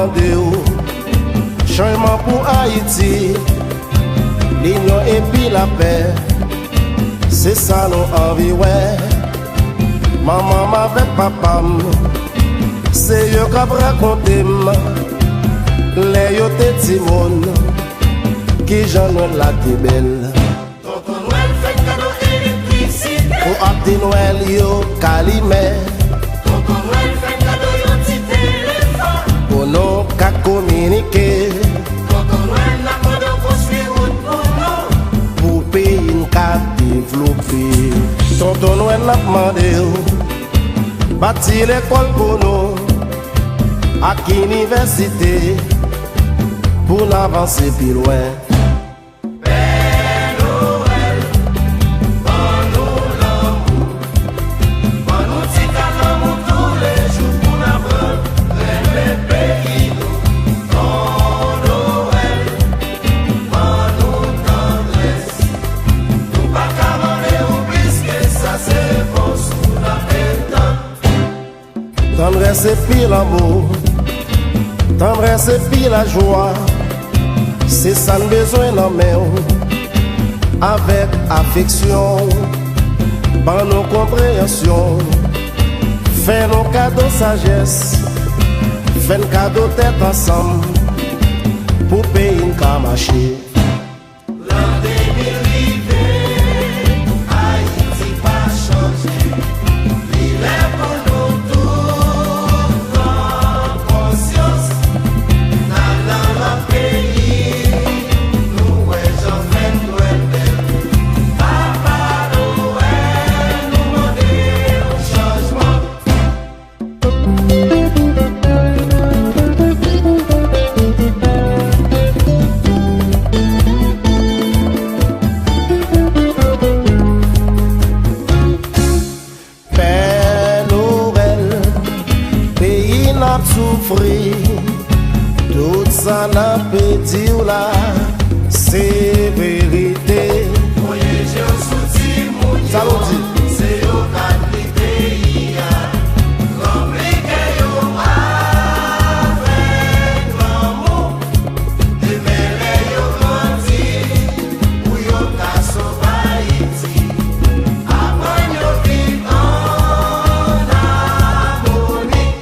demandé changement pour Haïti, l'union et puis la paix. C'est ça nos envies, ouais. Maman avec papa, c'est eux qui raconté les yo te timon, qui j'en ai la qui belle. Tonton Noël fait cadeau électricité. Pour Abdi Noël yo calimé. Tonton Noël fait cadeau yon petit téléphone. Pour nous qu'à communiquer. Tonton Noël n'a pas de construire route pour nous. Pour pays qu'à développer. Tonton Noël n'a demandé bâtir l'école pour nous. À l'université. Pour avancer plus loin. Père Noël, bon-nous l'amour. Bon-nous petit l'amour tous les jours pour n'apprendre le pays nous. Bon Noël, bon-nous tendresse. Nous pas commander ou puisque ça c'est bon sous la pétante. Tendresse et puis l'amour. Tendresse et puis la joie. C'est ça le besoin dans main. Avec affection, par nos compréhensions. Fais nos cadeaux sagesse. Fais nos cadeaux tête ensemble. Pour payer une camaché. L'an 2020, Haïti pas changé. Il est pour nous tous en conscience. Dans le pays, nous j'en fais Noël belle. Papa Noël nous demande un changement. Père Noël, pays n'a souffri. Tout ça n'a pas dit là, c'est vérité. Voyez, j'ai soutien mon Ça nous dit. c'est au pays. Compliqué yo avec l'amour. Demele yo grandi, ou yo ta sauve Haïti. Après yo vivre en harmonie.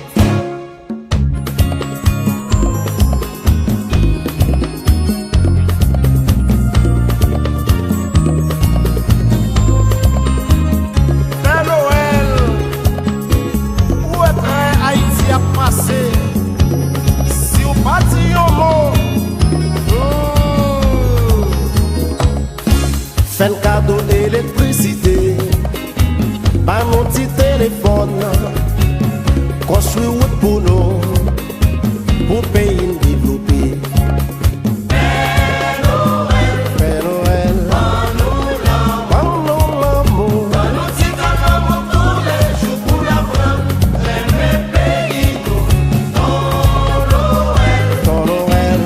Père Noël, où est Haïti a passé? Si vous parti un mot, fais un cadeau d'électricité, pas mon petit téléphone, construire route pour nous, pour pays développer. Père Noël, bon l'amour. Nous dit l'amour tous les jours pour l'apprendre. Aimer pays nous. Ton Noël,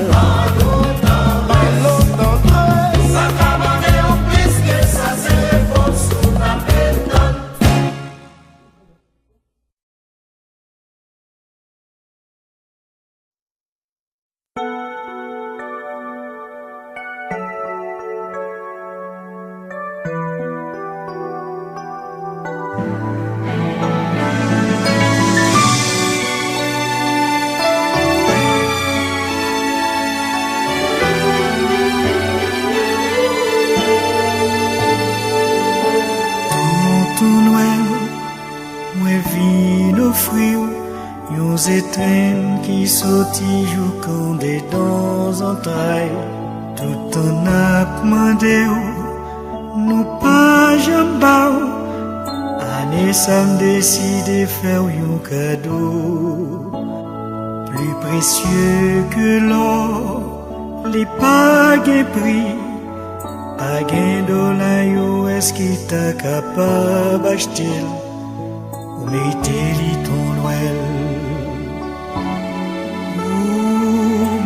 nous tendresse. Ça commandé au puisque ça c'est bon sous la pétante. Tonton Noël, moi vin offrir yon étrennes qui sorti jou quand des dans en taille. Tout en a demandé nous pas jambao. Année ça me décide faire yon cadeau plus précieux que l'or, les pas gain prix. Pas gain dollar yo est-ce qui t'a capable acheter ou méritez li ton Noël ou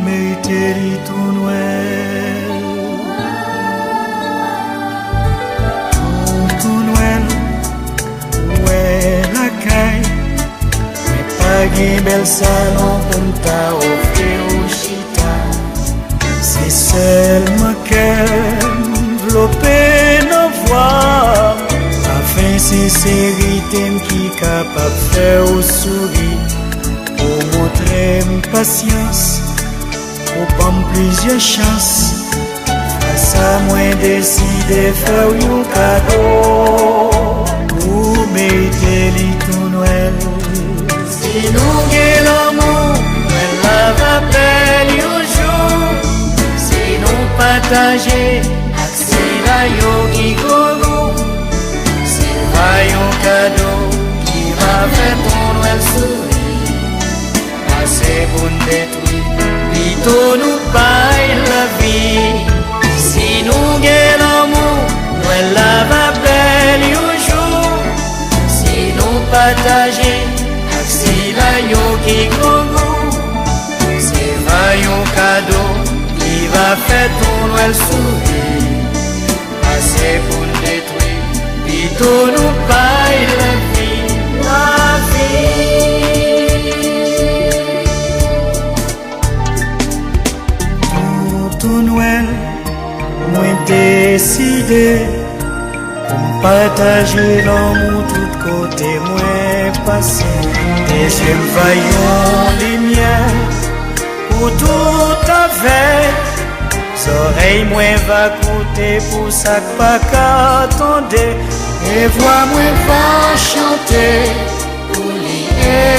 méritez li ton Noël ton Noël ouais la caille mais pas gain bel salon pour t'a offrir au chita. C'est seulement qu'enveloppé nos voix. Afin sincérité qui capable de faire au sourire. Pour montrer patience, pour prendre plusieurs chances. Face à moi décider faire un cadeau. Pour mériter ton Noël. Si nous gagnons l'amour, Noël la belle un jour. Si nous partager, c'est la yo qui gogo. C'est un cadeau qui va faire ton Noël sourire. Assez pour nous détruire, plutôt nous paye la vie. Si nous gagnons l'amour, Noël la belle un jour. Si nous partager, c'est la yo qui gogo. C'est un cadeau qui va faire ton Noël sourire. Assez pour nous détruire, plutôt nous paye la vie, la vie. Pour ton Noël, moi décidé pour partager l'amour tout côté moi passé. Deuxième vaillant lumière pour tout avec. Oreilles moi va coûter pour ça que pas qu'attendez. Et voix moi va chanter pour les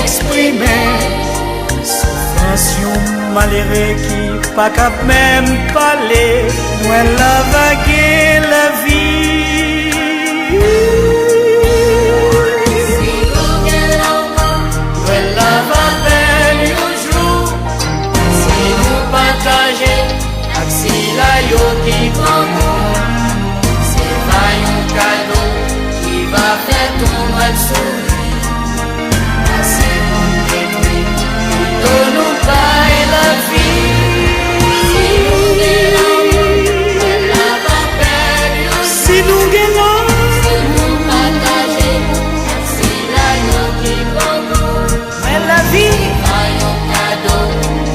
exprimer. Souffrance malheureux qui pas cap même parler. Noël la vague la vie. Noël la va belle un jour. Si nous partager, si la yo qui grand. C'est pas un cadeau qui va faire ton Noël sourire. Assez pour détruire, plutôt nous paye la vie. Si nous gagnons, elle va belle. Si nous gagnons, si nous partager, si la yo qui grand. Mais la vie, c'est pas un cadeau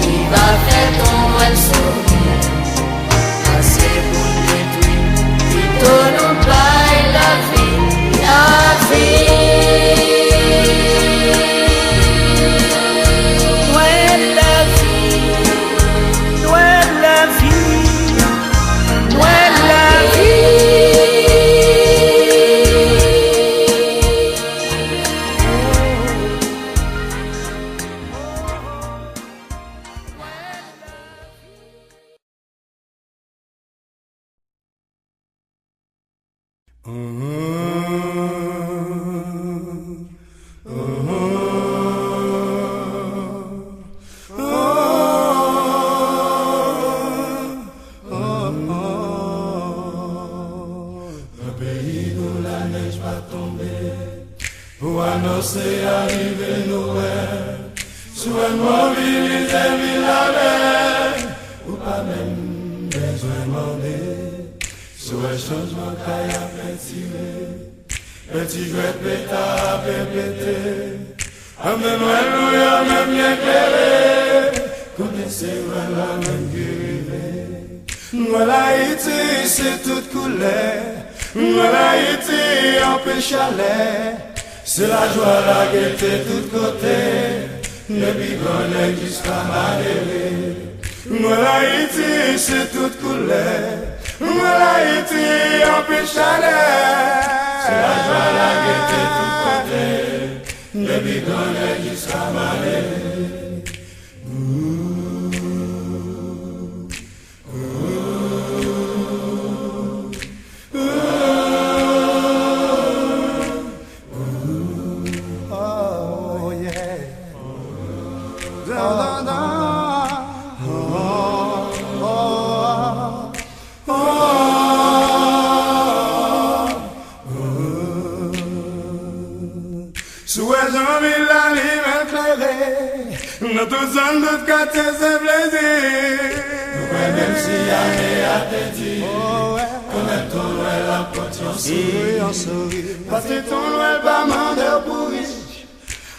qui va faire ton Noël sourire. Assez pour détruire, plutôt nous paye la vie, la vie. Noël la vie, Noël la vie, Noël la vie. Pour annoncer arriver Noël, soit mobiliser Villavert, ou pas même besoin demander, soit changement qu'il y a petit gret pétard pété, amenez Noël même bien éclairé, connaissez la même guérille. Noël Haïti c'est toute couleur, Noël Haïti en peu chalet. C'est la joie, la gaieté, tout côté, le bigonet jusqu'à Madéré. Noël Haïti, c'est toute couleur, Noël Haïti, en peu chalet. C'est la joie, la gaieté, tout côté, le bigonet jusqu'à Madéré. Notre zone de quartier c'est plaisir. Même si année à te dire, connaître ton Noël la porte en sourire. Parce que ton Noël pas mander pour riche,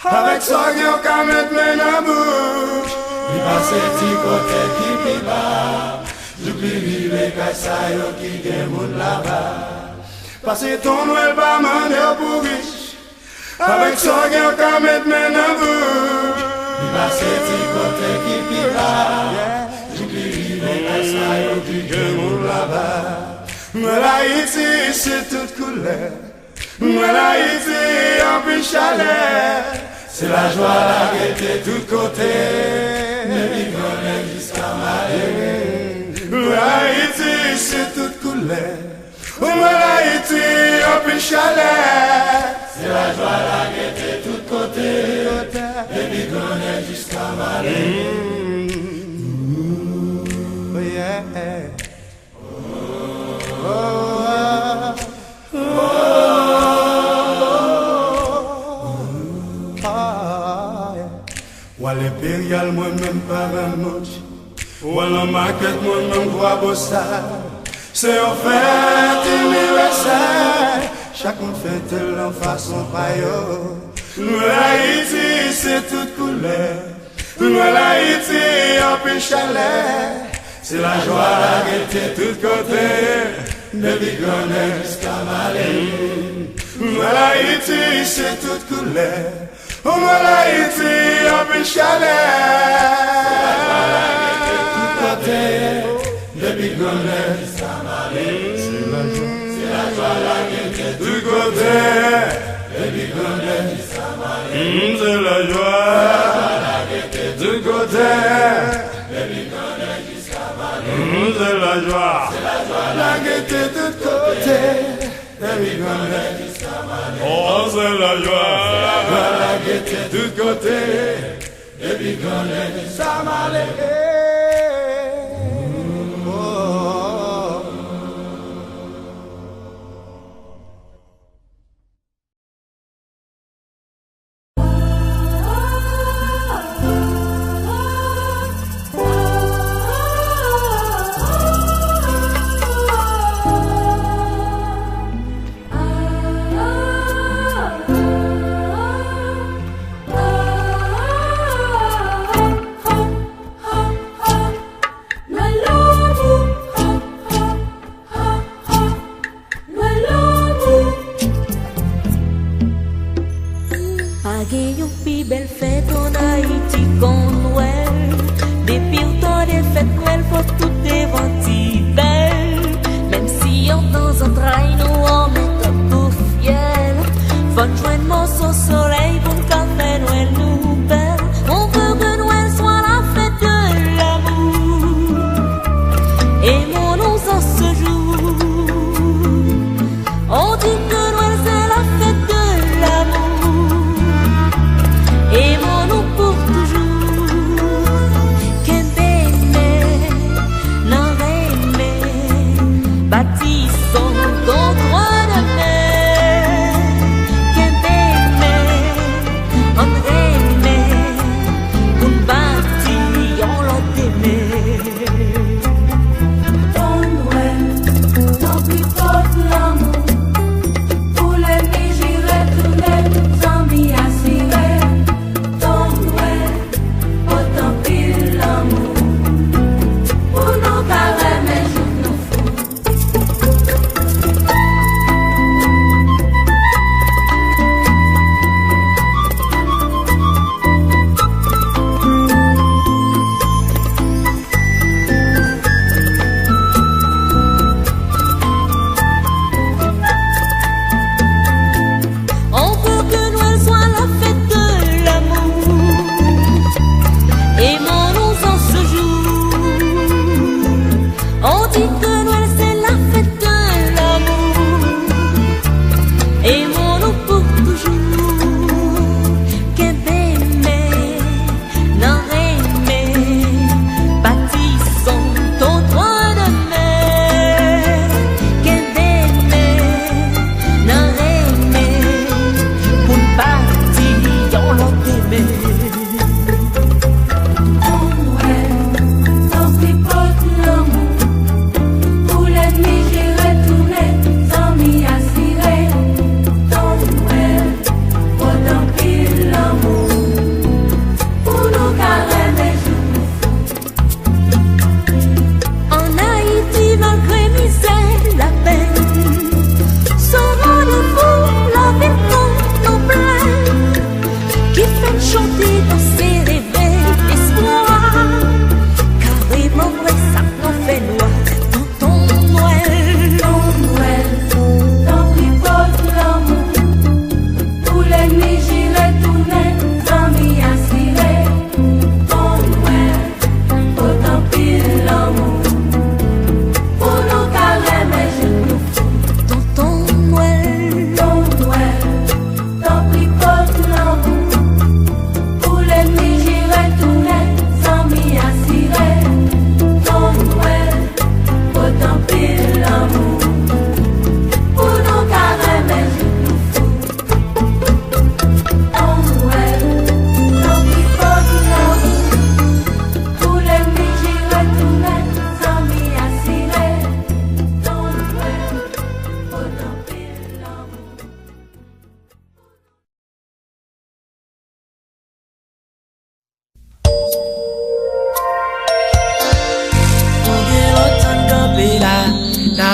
Avec ça qu'on peut mettre main dans bouche. Il passe petit côté qui pi bas. J'oublie les cailles qui gagne monde là-bas. Parce que ton Noël pas manger pour riche. Avec ça qu'on peut mettre main dans bouche. Il passe petit côté qui pi bas. J'oublie les cailles qui gagne monde là-bas. Mais l'Haïti c'est toute couleur. Mais l'Haïti en plus chaleur. C'est la joie, la gaieté de tous côtés. Mais l'Ivoire jusqu'à Malais. L'Haïti c'est toute couleur. Mais l'Haïti en plus chaleur. C'est la joie, la gaieté de tous côtés. Mais l'Ivoire jusqu'à Malais. Oh yeah. Ou à l'impérial, moi-même pas un moche. Ou à la maquette, moi-même quoi bossa. C'est en fête universelle. Chacun fait en façon paillot. Nous l'Haïti, c'est toute couleur. Nous l'Haïti, en plus chaleur. C'est la joie, la gaieté, de tous côtés. De Bigonet jusqu'à Malais. Nous l'Haïti, c'est toute couleur. Oh, l'Haïti, en plus chaleur. De Bigonet jusqu'à Malais. C'est la joie, la gaieté, de tous côtés. De Bigonet jusqu'à Malais. C'est la joie, la gaieté, de tous côtés. De Bigonet jusqu'à Malais. C'est la joie, la gaieté, de tous côtés. De Bigonet jusqu'à Malais. Oh, c'est la joie, la gaieté, de tous côtés. De Bigonet jusqu'à Malais.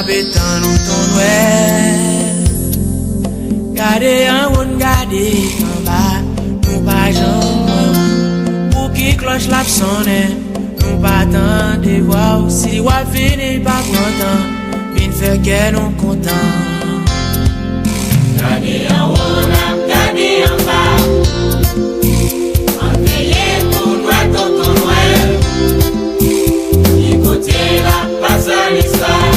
pétant nous ton Noël. Gardez en haut, gardez en bas, nous pas jamais. Pour qui cloche la sonne, nous pas attendre voir. Si wa fini pas content, vin faire qu'elle nous content. Gardez en haut, gardez en bas, on veille pour nous tonton Noël. Écoutez la passe à l'histoire,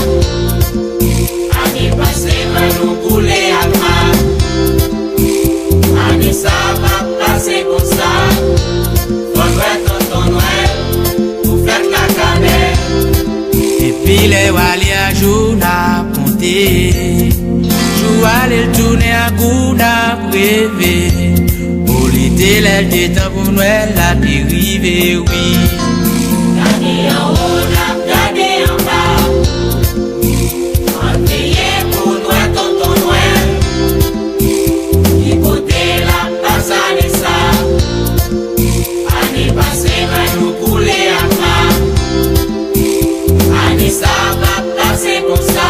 année passée va nous couler à mal. Année ça va passer comme ça, faudrait tonton Noël pour faire la cannelle. Et puis les wali à jour n'a compté. Aller tourner à coup n'a rêvé. Pour l'été, l'été temps pour Noël, la dérive, oui. Gardez en haut, gardez en bas, on veille pour nous tonton Noël. Écoutez la passe à l'essai, année passée va nous couler à part. Année ça va passer comme ça.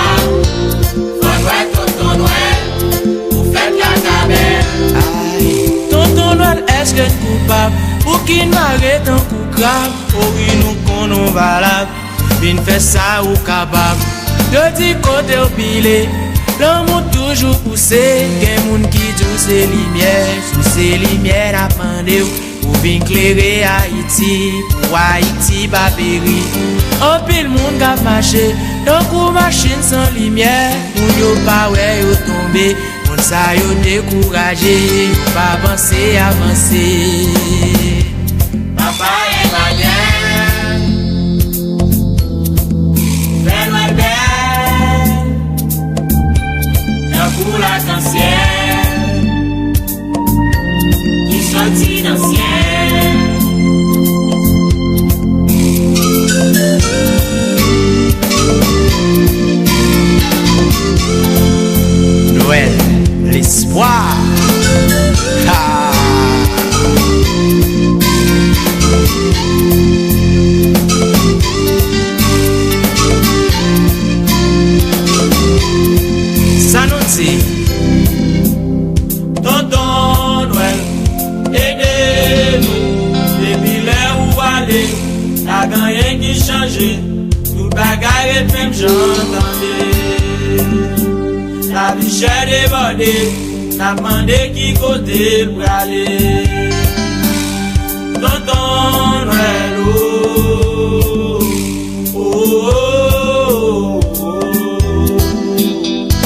Tonton Noël, est-ce que coupable pour qu'il m'arrête un coup grave? Pour qu'il nous connaisse valable, vin fait ça ou capable. De dit côté au pilé, l'amour toujours poussé. Qu'un monde qui joue ses lumières, sous ses lumières à pendé. Pour vin clairer Haïti, pour Haïti pas périr. Un pile monde qui a marché, donc une machine sans lumière. Pour yo pas ouais yo tomber. Ça yo découragé, pas penser avancer. Papa est malien, Père Noël belle, d'un coup l'arc-en-ciel, qui sortit dans le ciel. Noël, l'espoir. Ah. Ça nous dit, tonton Noël, aidez-nous. Depuis l'heure où aller, la rien qui change, tout bagarre et même j'entendais. La vie chère débordée, n'a demandé qui côté pour aller. Tonton Noël, oh, oh, oh, oh, oh.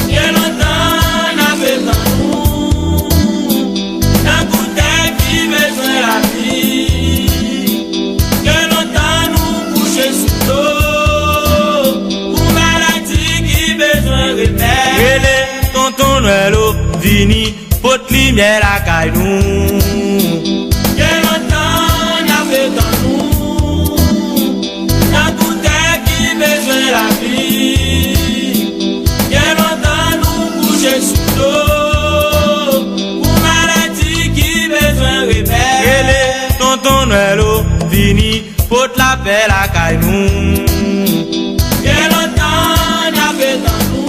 Bien longtemps n'a fait tant nous, d'un côté qui besoin la vie. Bien longtemps nous coucher sous l'eau, pour maladie qui besoin remède. Tonton Noël, vini, pot lumière à caille nous. Quel longtemps n'a fait dans nous, n'a goûté qui besoin la vie. Quel longtemps nous coucher sous l'eau, pour maladie qui besoin réveiller. Tonton Noël, vini, pot la paix à caille nous. Quel longtemps n'a fait dans nous.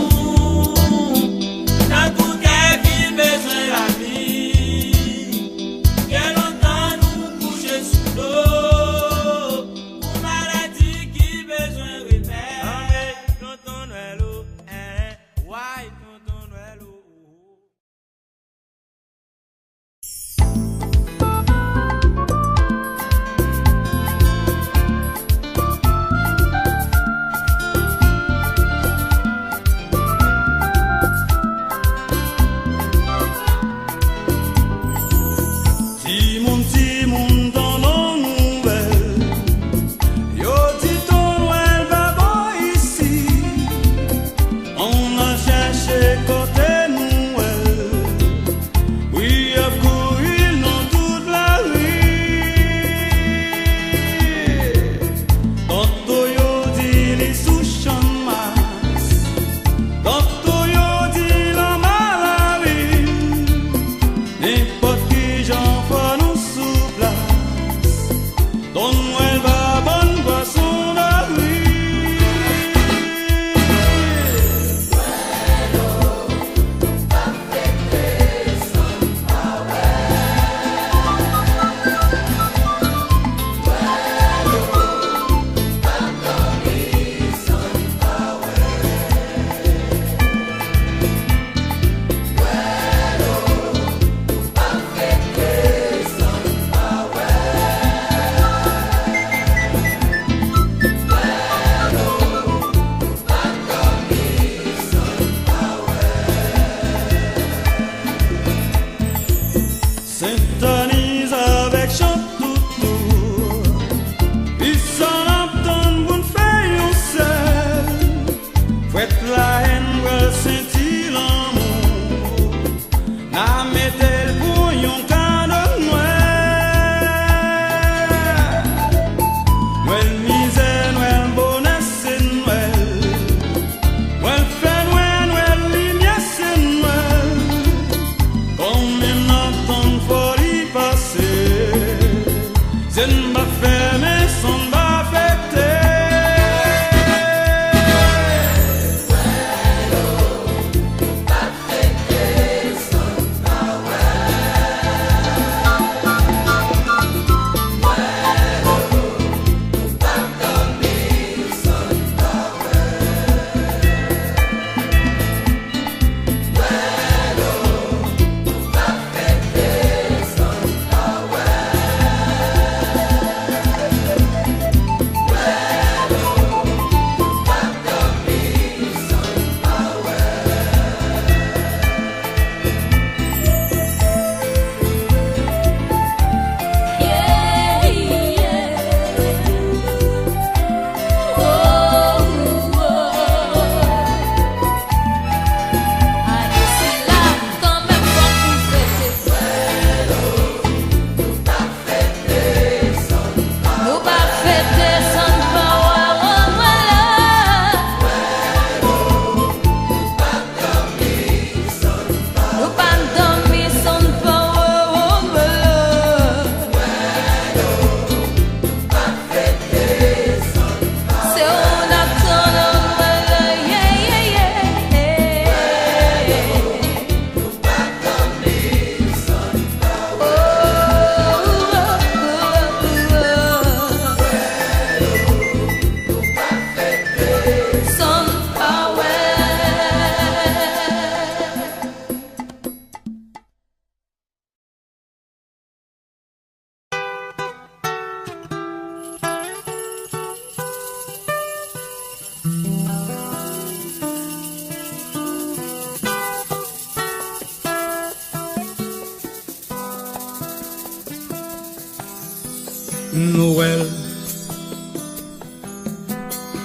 Noël,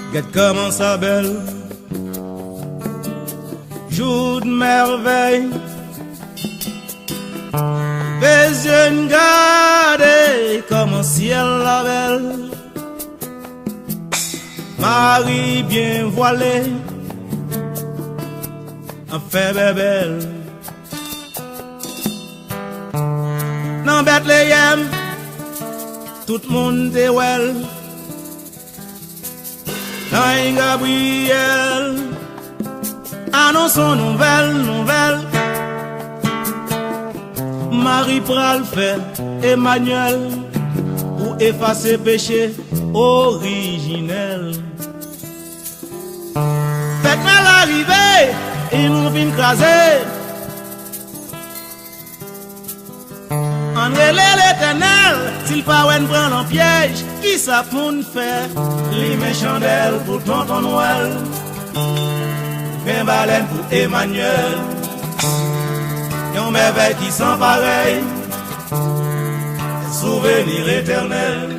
regarde comment ça belle, jour de merveille, les yeux gardés comme un ciel la belle, Marie bien voilée, en fait belle, dans Bethléem, tout le monde est well. Dans Gabriel, annonçons nouvelle. Marie pral fait Emmanuel pour effacer péché originel. Faites mal arriver et nous vîmes craser. André l'Éternel, s'il pas ou prend en piège, qui ça pour nous faire? Les méchandelles pour tonton Noël, 20 baleines pour Emmanuel, yon merveille qui sent pareil, souvenir éternel.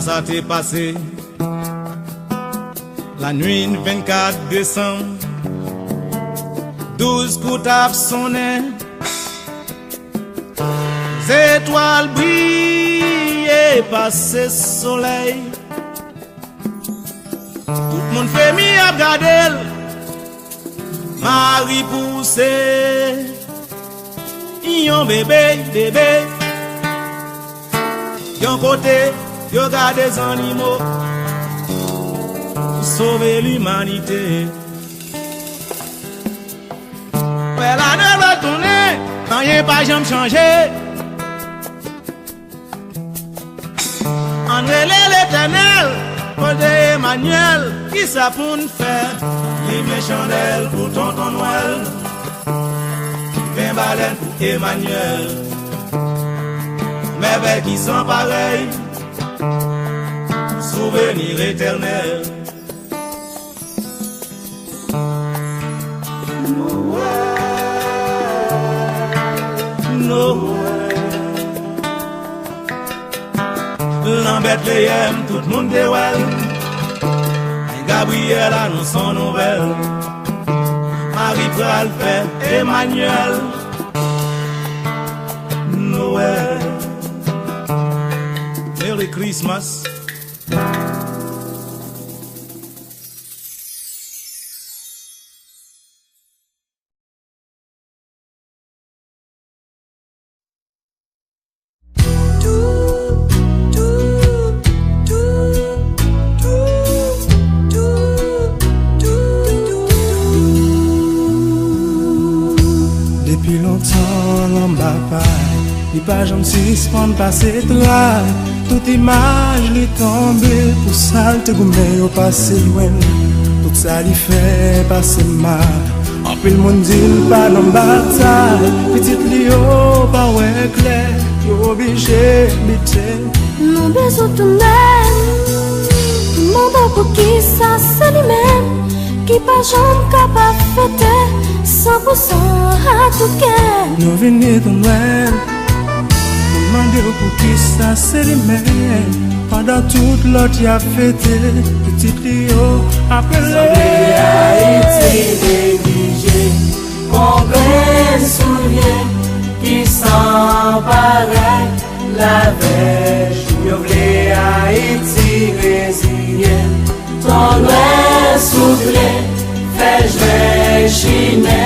Ça t'est passé la nuit 24 décembre, 12 coups tapent sonné, les étoiles brillent, passé soleil, tout le monde fait mi à regarder, Marie poussée, yon bébé, yon côté. Yo garde des animaux pour sauver l'humanité. Ouais, la ne va tourner, quand y'a pas jamais changé. André l'Éternel, côté Emmanuel, qui ça pour nous faire? Les méchandelles pour tonton Noël, 20 baleines pour Emmanuel, merveille qui sont pareilles, souvenir éternel. Noël, dans Bethléem, tout le monde est well. Gabriel annonce son nouvelle. Marie pral fait Emmanuel. Noël, Merry Christmas. Depuis longtemps, l'homme bataille, il pas jamais suspendre passer droit. Toute image lui tombe, pour ça le te goumé au passé loin. Tout ça lui fait passer mal. En plus le monde dit pas dans bataille. Petite Lio, pas ouais clair, obligé d'habiter. Nous besoin de nous-mêmes. Monde pour qui ça c'est lui-même. Qui pas jamais capable de fêter 100% à tout cœur. Nous venons de Noël, nous demandons pour qui ça c'est les mêmes. Pendant toute l'autre y a fêté, petit Lio appelé Haïti négligé, combien de souvenirs qui s'emparaient la veille. Yo vle Haïti résigné, ton Noël soufflé, fait jouer chiné,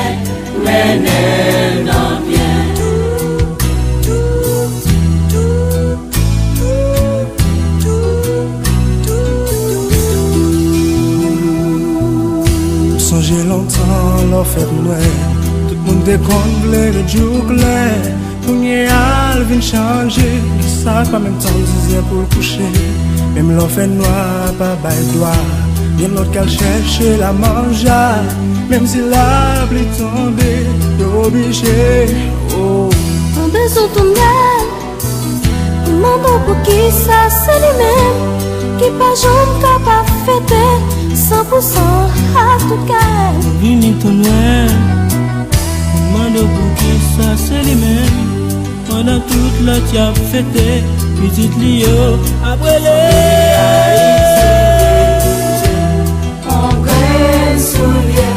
mener dans bien. Songez longtemps l'on fait Noël, tout le monde décompte le jour clair. Pour y aller, vient changer, ça pas même temps disait pour le coucher. Même l'on fait noir, pas bail droit. Bien l'autre qu'elle cherche la manger, même si la pluie tombe, t'es obligé. Oh. saison tournelle. Demandons pour qui ça c'est lui-même qui pas jamais capable de fêter 100% à tout cas. Vini ton noël, demandons pour qui ça c'est lui-même. Pendant toute la tia fêté, petite Lio après On soulier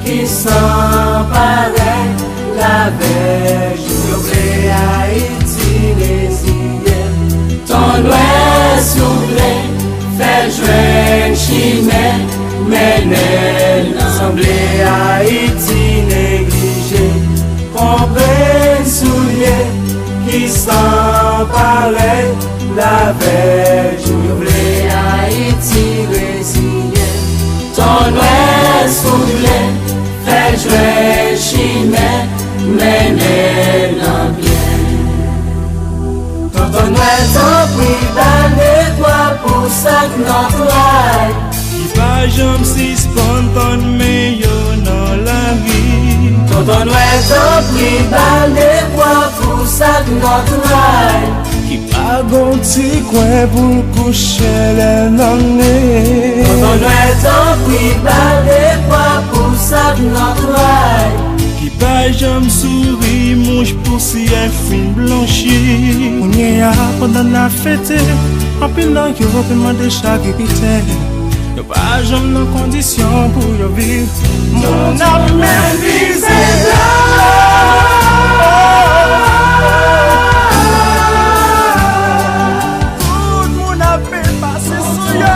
qui s'emparait la veille, j'oublie Haïti résilienne. Ton doigt soufflé, fait jouer une chimère, mais l'Assemblée Haïti négligée. Comprenne soulier qui s'emparait la veille, j'oublie Haïti résilienne. Ton doigt soufflé, fait jouer chimère, mener l'ambiance. Ton doigt t'en prie d'aller toi pour ça que notre life. Qui pas jamais si spontané mais yo dans la vie. Ton doigt t'en prie d'aller toi pour ça que notre life. Qui pas gonti coin pour coucher les nanés. Ton doigt t'en prie d'aller toi pour ça que notre life. Qui pas jamais sourit, mouche pour si elle fin blanchi. On y a pendant la fête, en pilant yo demande chaque épithète. Yo pas jamais nos conditions pour yo vivre. Mon âme visée tout le monde a fait passer sous yo.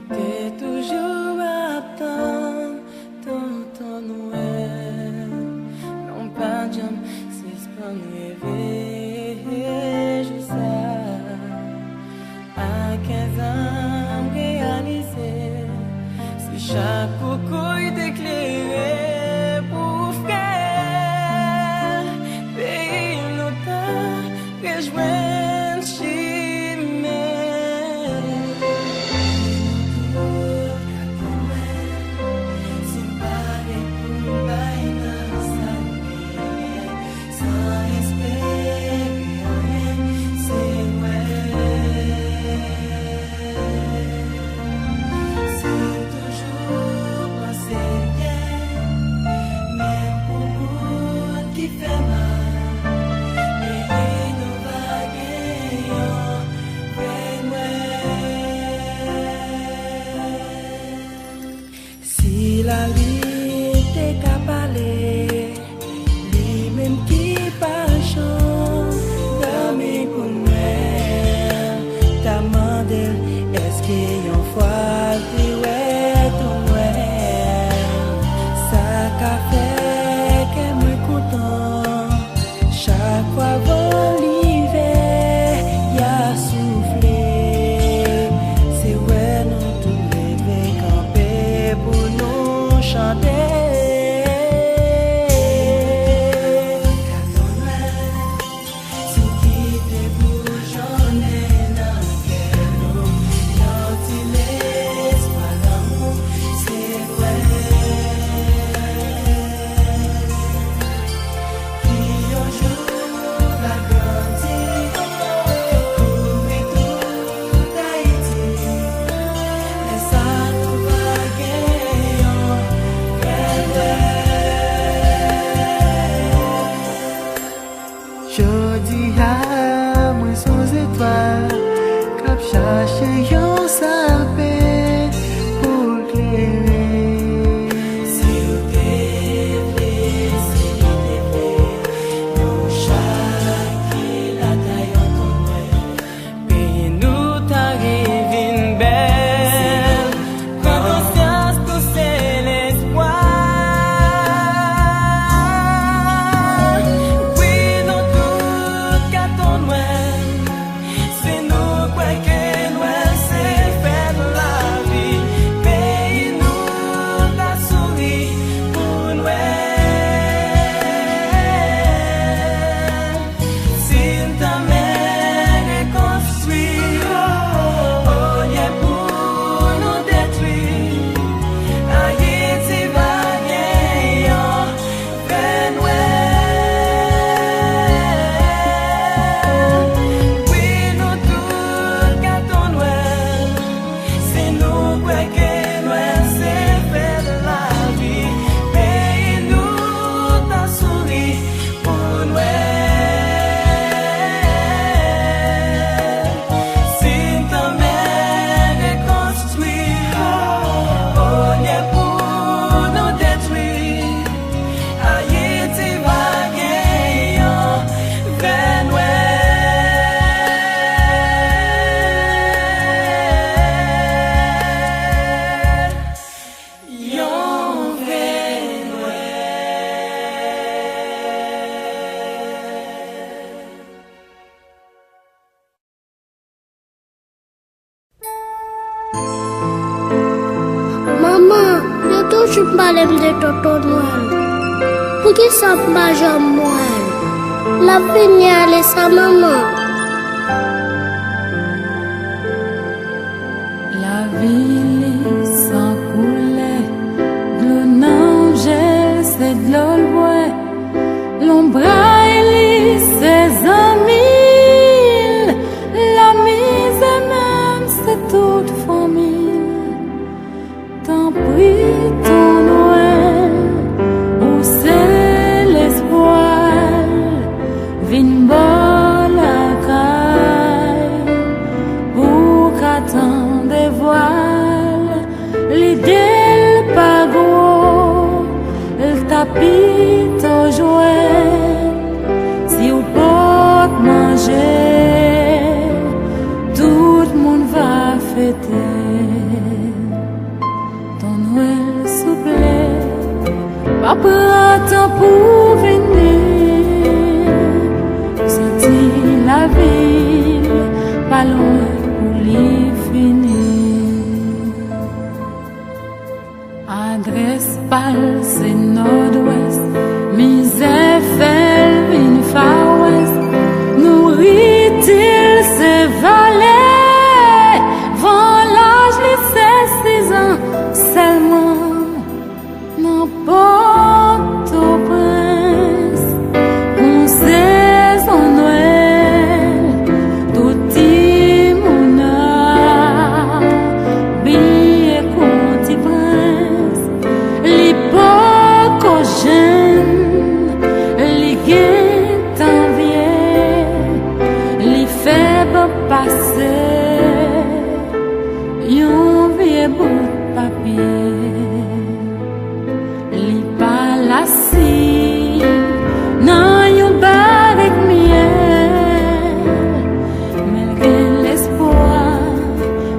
C'est toujours balem de tonton Noël? Pour qui ça pas jamais Noël? La vie aller sa maman. La ville sans couler, de l'angel c'est de l'eau, l'ombre ses amis, la mise même c'est toute famille. T'en prie ton Noël, où c'est l'espoir, vin bol la caille, pour qu'attendre des voiles, l'idée pas gros, le tapis au jouet, si au pot manger, tout le monde va fêter. Ton Noël souple, pas prendre temps pour venir, sentir la ville, pas loin pour l'y finir. Adresse pâle, c'est nord-ouest, misère fait une far west, nourrit-il ses valets, vent l'âge les 16 ans, seulement n'importe au prince, qu'on saison Noël, tout timona, billet conti prince, l'époque au jeune, les guettes en vieux, les faibles passés, yon vieux bout de papier. Li palassi nan yon barek miel, malgré l'espoir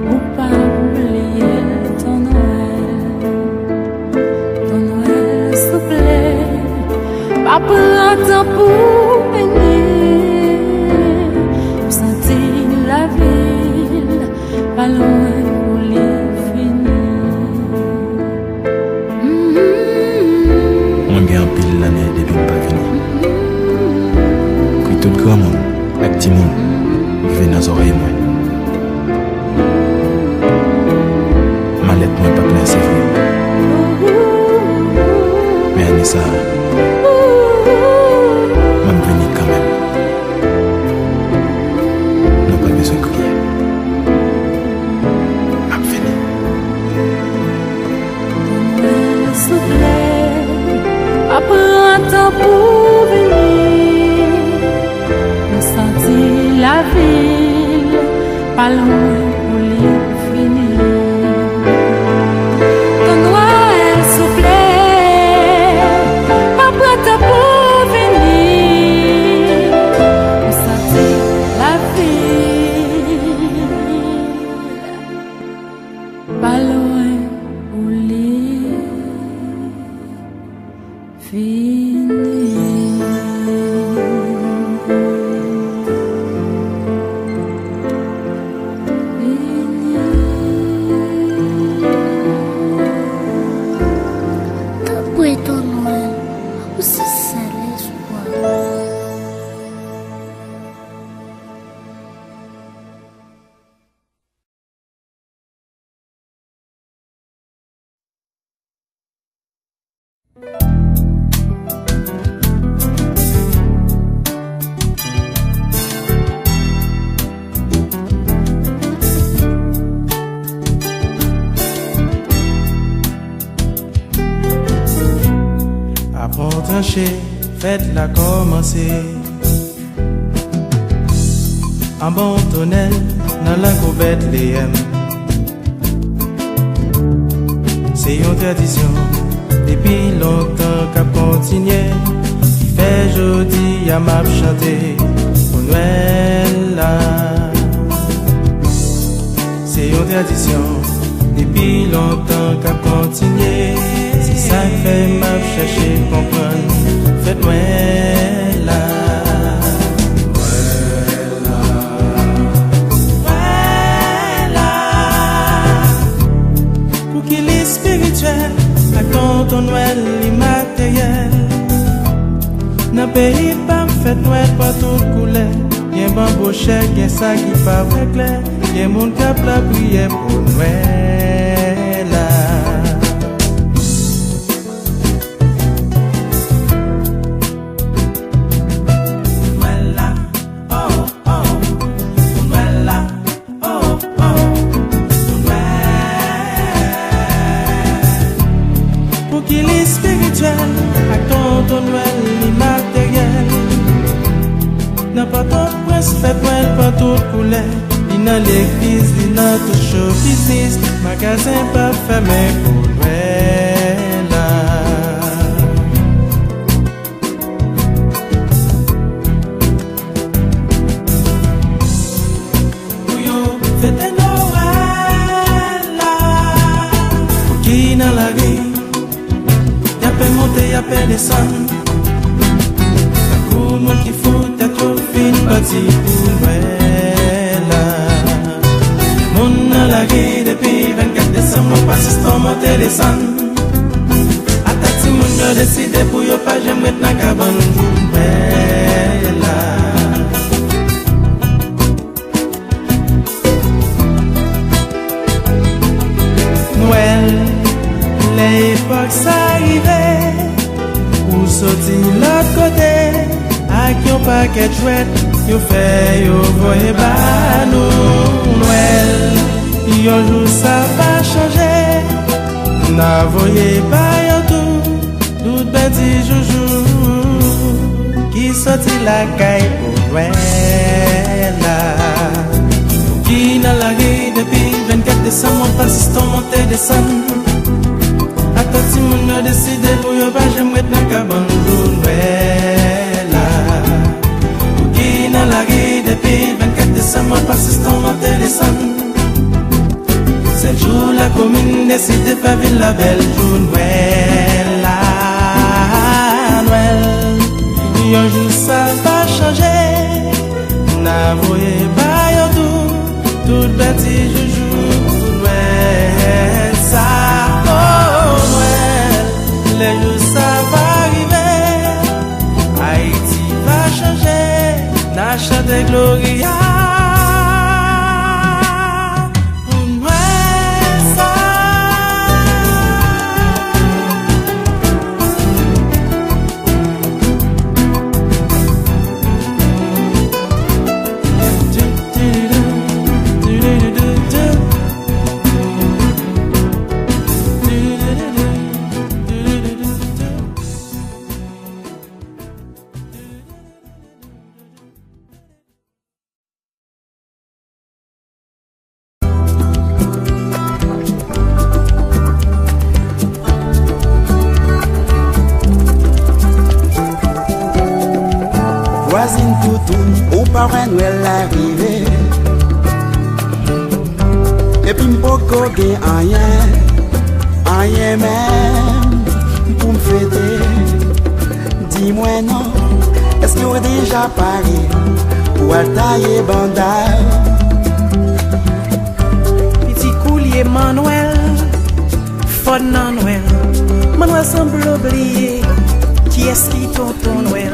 ou pas oublier ton Noël souple, pas prendre temps pour venir, sentir la ville, pas loin pour les en pile l'année depuis pas fini. Puis tout le grand monde, avec petit monde, qui vient dans les oreilles moi. Ma lettre moi pas plein c'est vrai. Mais Anissa, m'a venu quand même. Non pas besoin de crier. M'a venu. Après un temps pour venir, me sentir la ville, pas loin pour l'y finir. Ton Noël souple, après un temps pour venir, me sentir la ville, pas loin pour l'y Après ton Noël, où c'est l'espoir. Apprends trancher, faites-la commencer. Un bon tonnel dans la couverte Bethléem. C'est une tradition depuis longtemps qu'a continué. Qui fait jodi à m'a chanter pour Noël là. C'est une tradition depuis longtemps qu'a continué. C'est ça qui fait m'a chercher comprendre. Faites Noël là. Nan pays pas fait Noël pas toute couleur. Y'a bon beau chèque, y'a ça qui pas vrai clair. Y'a mon cap la prière pour Noël. Pour qu'il est spirituel, à ton Noël immatériel. N'a pas ton prince fait Noël pas toute couleur. Il dans l'église, il dans tout show business. Magasin pas fermé pour Noël. Pour yo fête Noël. Pour qui dans la rue, y'a pas monter, y'a pas descendre. Pour moi qui faut t'être fin bâti pour Noël. Mon dans la rue depuis 24 décembre, pas système monter descendre. A taxi mon a décidé pour yo pas j'aime mettre dans cabane pour Noël. Noël, l'époque s'arrivait. Ou sorti l'autre côté, avec yon paquet chouette, yon fait, yon voye ba nous. Noël, yon jour ça va changer. N'a voye pas yon tout petit joujou. Qui sorti la caille pour Noël. Qui dans la rue depuis 24 décembre, pas système monter descendre. Si mon a décidé pour yo pas j'aimerais être dans cabane pour Noël. Pour qui dans la rue depuis 24 décembre, pas système monter descendre. C'est le jour la commune décide de faire ville la belle pour Noël. Noël, yon jour ça va changer. N'a voyé pas yon tout petit joujou pour Noël. Ça les jours ça va arriver, Haïti va changer, n'a chanté Gloria. Pour Noël ça. Voisine toutou, ou parrain Noël arrivé. Et puis m'poko gen rien même pour m'fêter. Dis-moi non, est-ce que vous déjà paré pour tailler bandal? Petit coulier Manuel, fort nan Noël. Manuel semble oublier qui est-ce qui tonton Noël.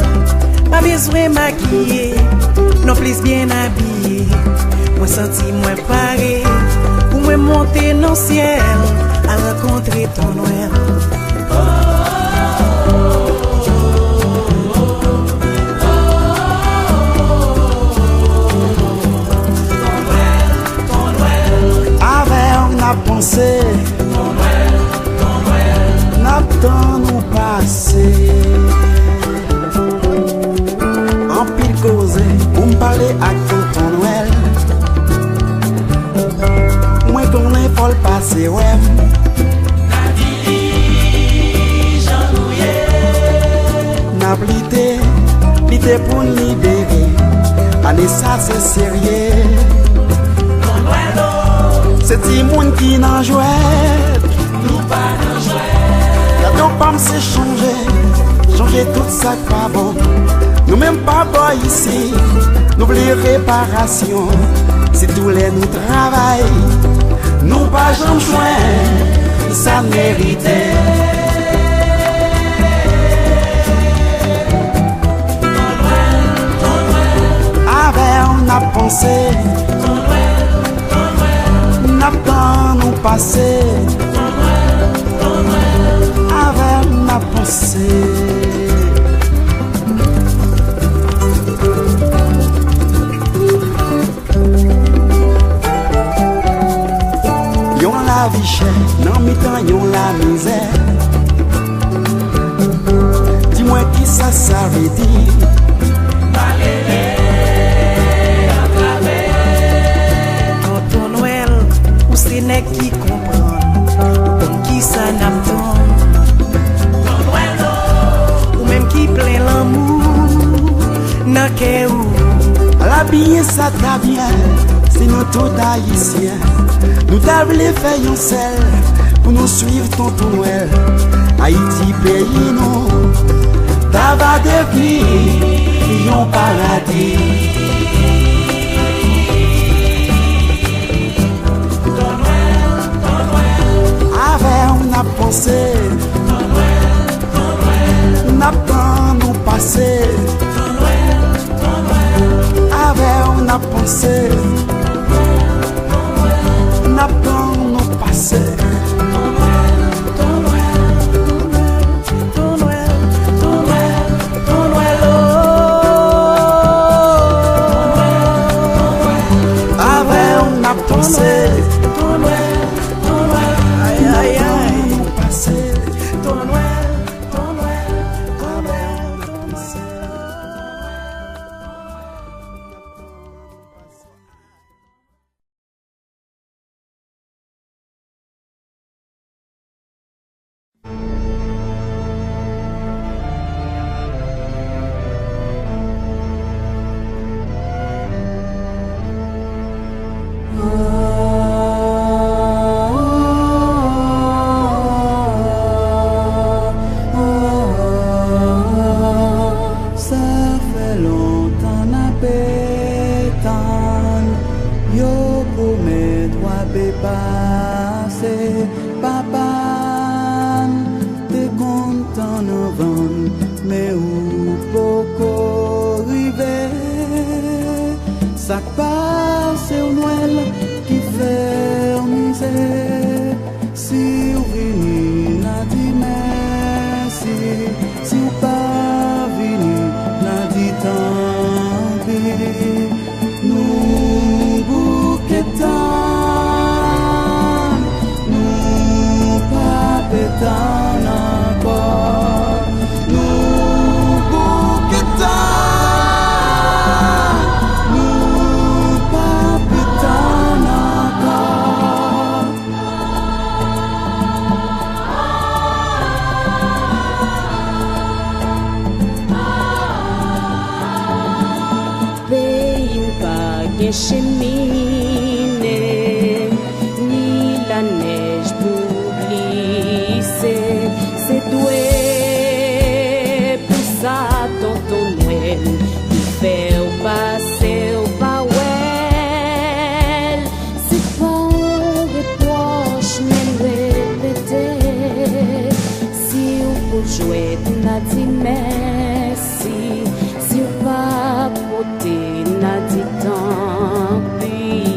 Pas besoin maquiller, non plus bien habillé. Moi senti moi paré, pour moi monter dans le ciel à rencontrer ton Noël. Avec on a pensé, n'a temps nous passer. En pile causé, pour me parler à tonton Noël. Moi qu'on est folle passer, ouais. N'a plité pour nous libérer. Allez, ça c'est sérieux. C'est petit monde qui n'en jouait. Nous pas n'en jouer. Y'a donc pas m'sait changer tout ça pas bon. Nous même pas boy ici. Nous voulons réparation. Si tous les nous travaillent, nous pas j'en joint. Ça méritait. pensé, n'a pas nous passé, avec ma pensée. Yon la vie chère, non mi-temps yon la misère. Dis-moi qui ça veut dire. Tonton Noël, ou c'est n'est qui comprend, comme qui ça n'attend. Ou même qui plaît l'amour, n'a qu'est où. La bien ça t'a bien, c'est nous tout haïtiens. Nous t'avons fait un sel pour nous suivre tonton Noël. Haïti pays nous, t'avais devenir un paradis. On a pensé, on a pas nous passé. Avec on a pensé, on a pas nous passé. Avec on a pensé. Merci, si on va porter, n'a dit tant pis.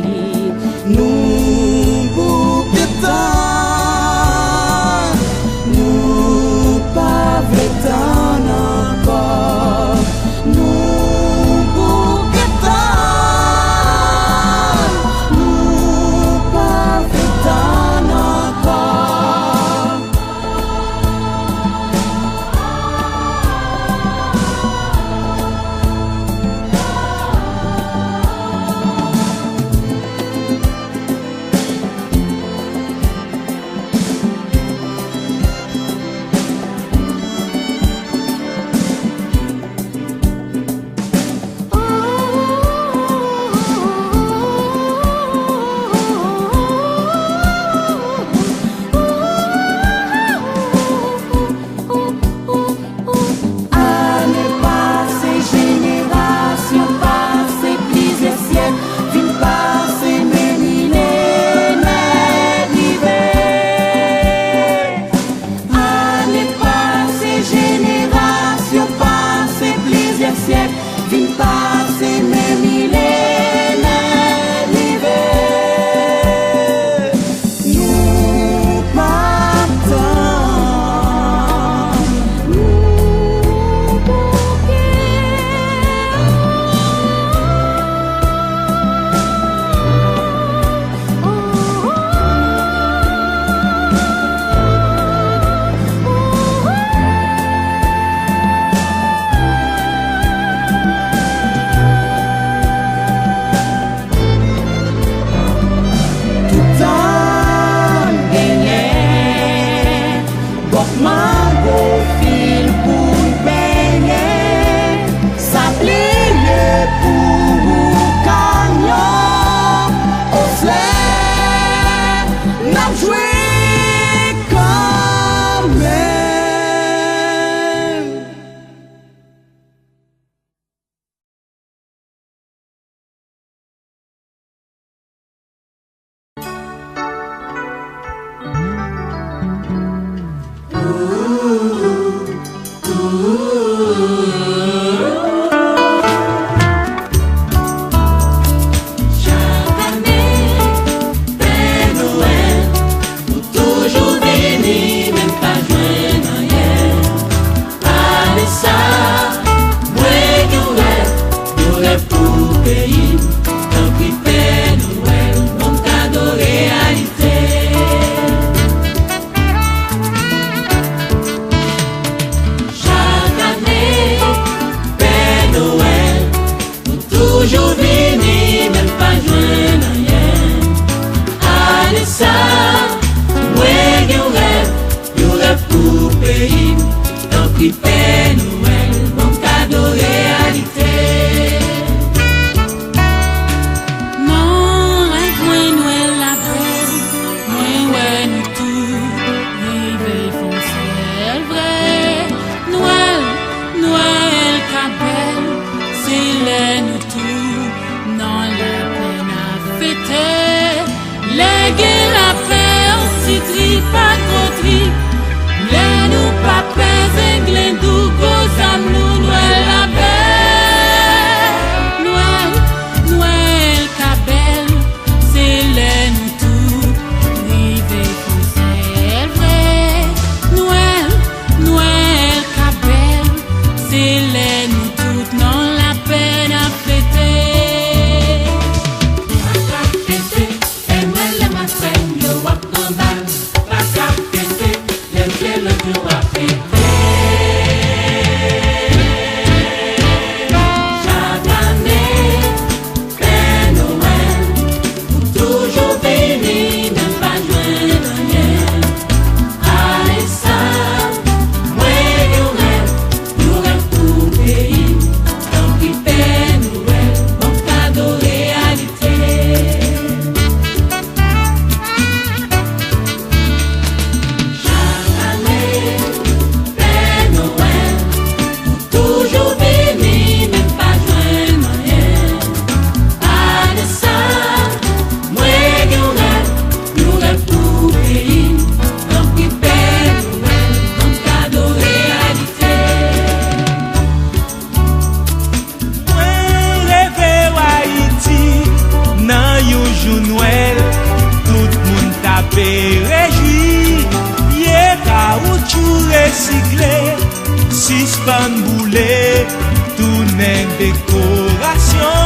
avec décoration.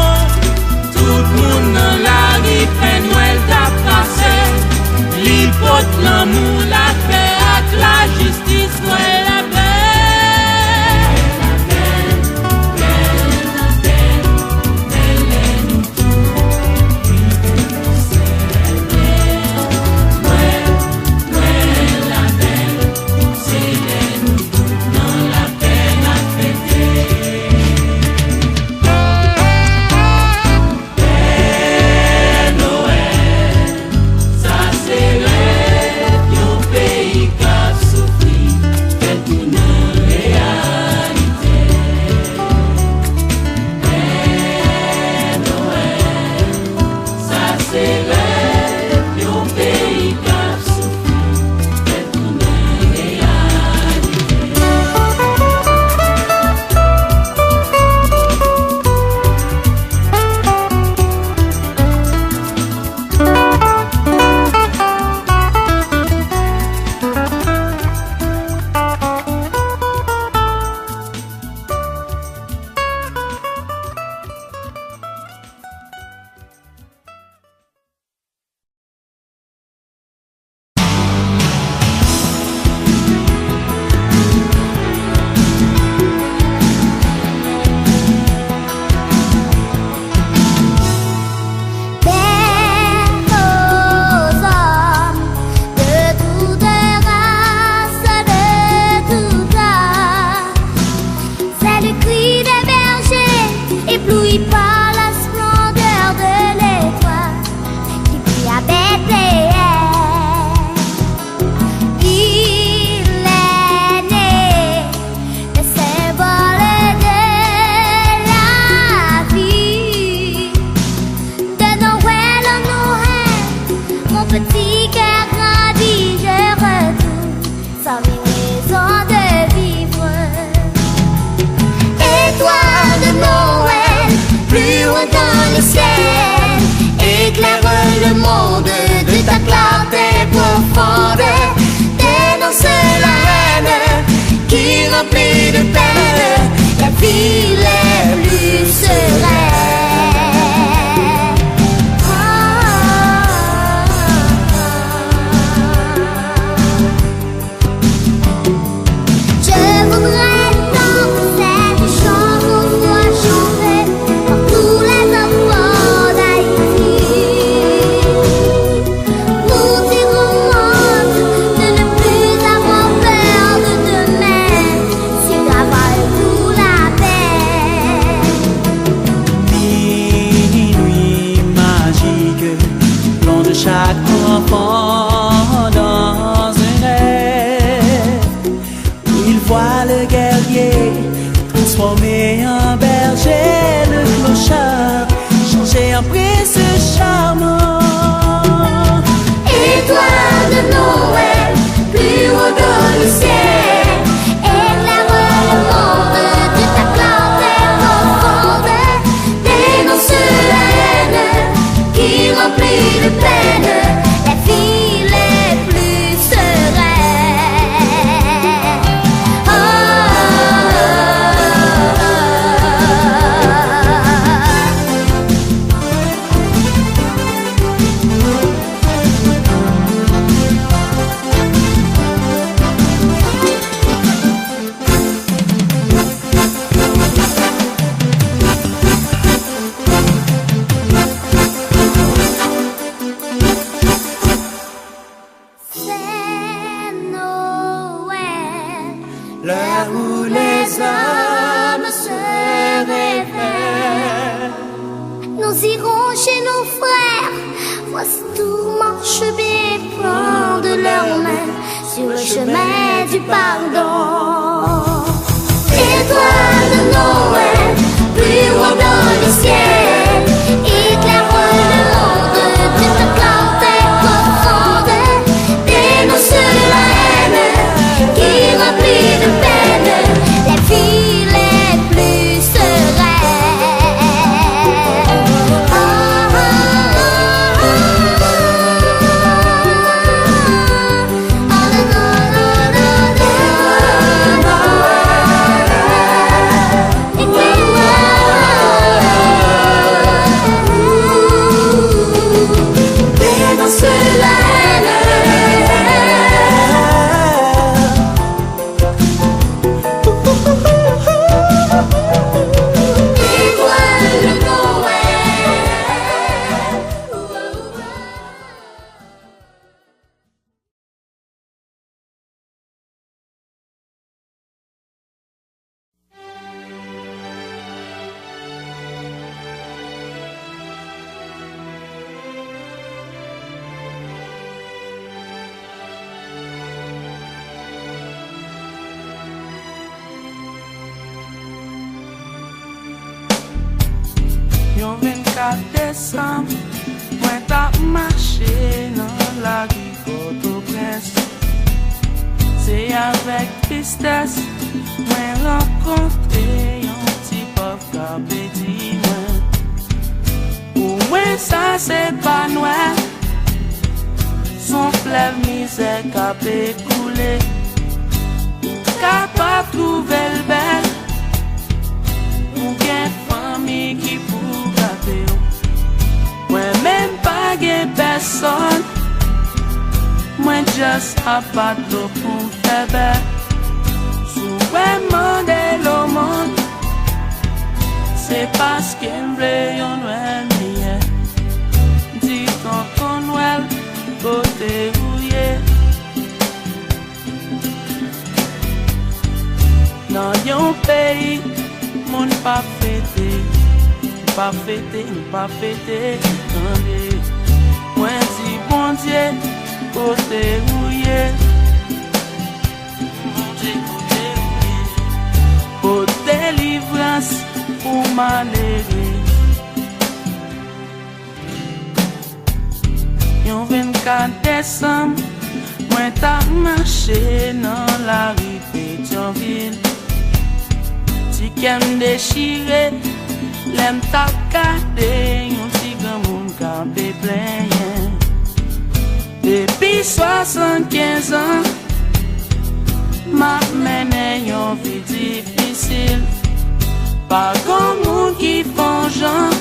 Tout le monde dans la rue fait Noël t'a passé. L'hypote, l'amour, la paix, avec la justice, Noël la paix. Yon 24 décembre, moi t'as marché dans la rue Port-au-Prince. C'est avec tristesse, moi rencontré un petit pauvre capédi. Pour moi ça c'est pas noir, son fleuve misère capé coulé. Capable trouver le bel, ou bien famille qui pour garder. Moi même pas de personne, moi juste à pas de l'eau pour faire belle. Sous vraiment de l'eau monde, c'est parce qu'il veut yon Noël meilleur. Dis ton Noël, côté rouillé. Dans yon pays, moun pas fêté, pas fêté, pas fêté. Moi dis bon Dieu, côté rouillé. Mon Dieu, côté rouillé. Pour délivrance, pour malheureux. Yon 24 décembre, moi t'as marché dans la rue Pétionville. Si qu'aime déchiré, l'aime t'a gardé, yon si grand moun campé plein. Depuis 75 ans, m'a mené yon vie difficile. Pas grand moun qui font genre,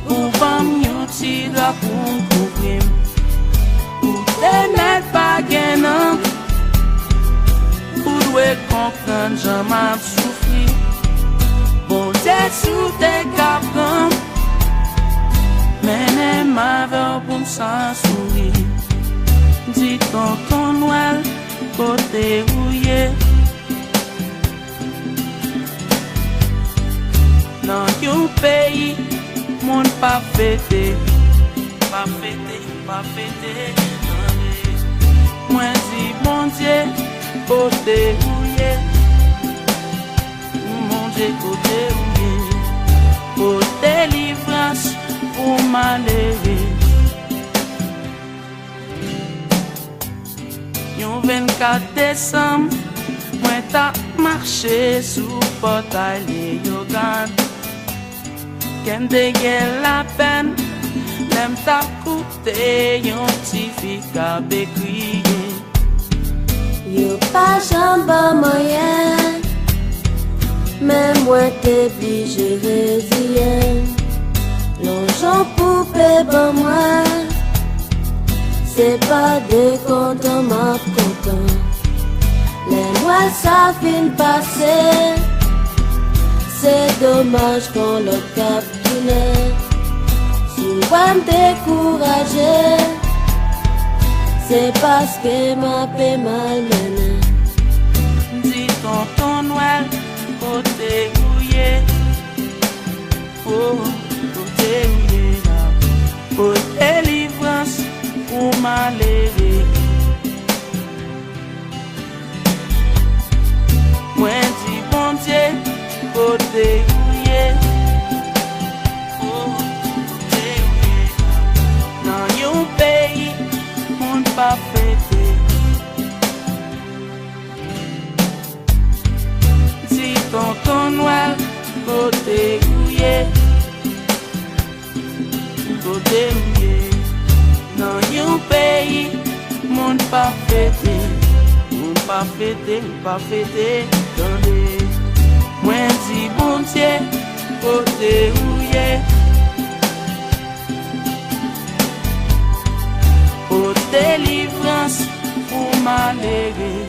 ou femme yon ti doit pour couvrir. Ou te net pas gagnant, pour doué comprendre j'en m'a souffri. Bon Dieu sous tes capons, mais ma veille pour m's'en sourire. Dis ton Noël, côté rouillé. Dans yon pays, moun pas fêté, pas fêté, pas fêté. Moi dis bon Dieu, côté rouillé. Mon Dieu, côté rouillé. Pour délivrance, pour malheureux. Yon 24 décembre, moi t'as marché sous portail de Yogan. Qu'en dégueule la peine, l'aime t'a coûté yon petit fika bécrié. Yo pas jambe moyen, mais moi t'es obligé résilient. L'argent poupée pour moi, c'est pas de content, ma content. Les mois ça fin passer, c'est dommage qu'on le capture. Souvent découragé, c'est parce que ma paix mal menée. Dis ton Noël, côté rouillé. Oh, côté rouillé là. Pour délivrance, pour malheureux. Moi dis bon Dieu, côté rouillé. Oh, côté rouillé là. Dans yon pays, moun pas fêté. Dis ton Noël, côté rouillé. Côté rouillé. Dans yon pays, moun pas fêté. Moun pas fêté, pas fêté. Moi dis bon Dieu, côté rouillé. Pour délivrance, pour malheureux.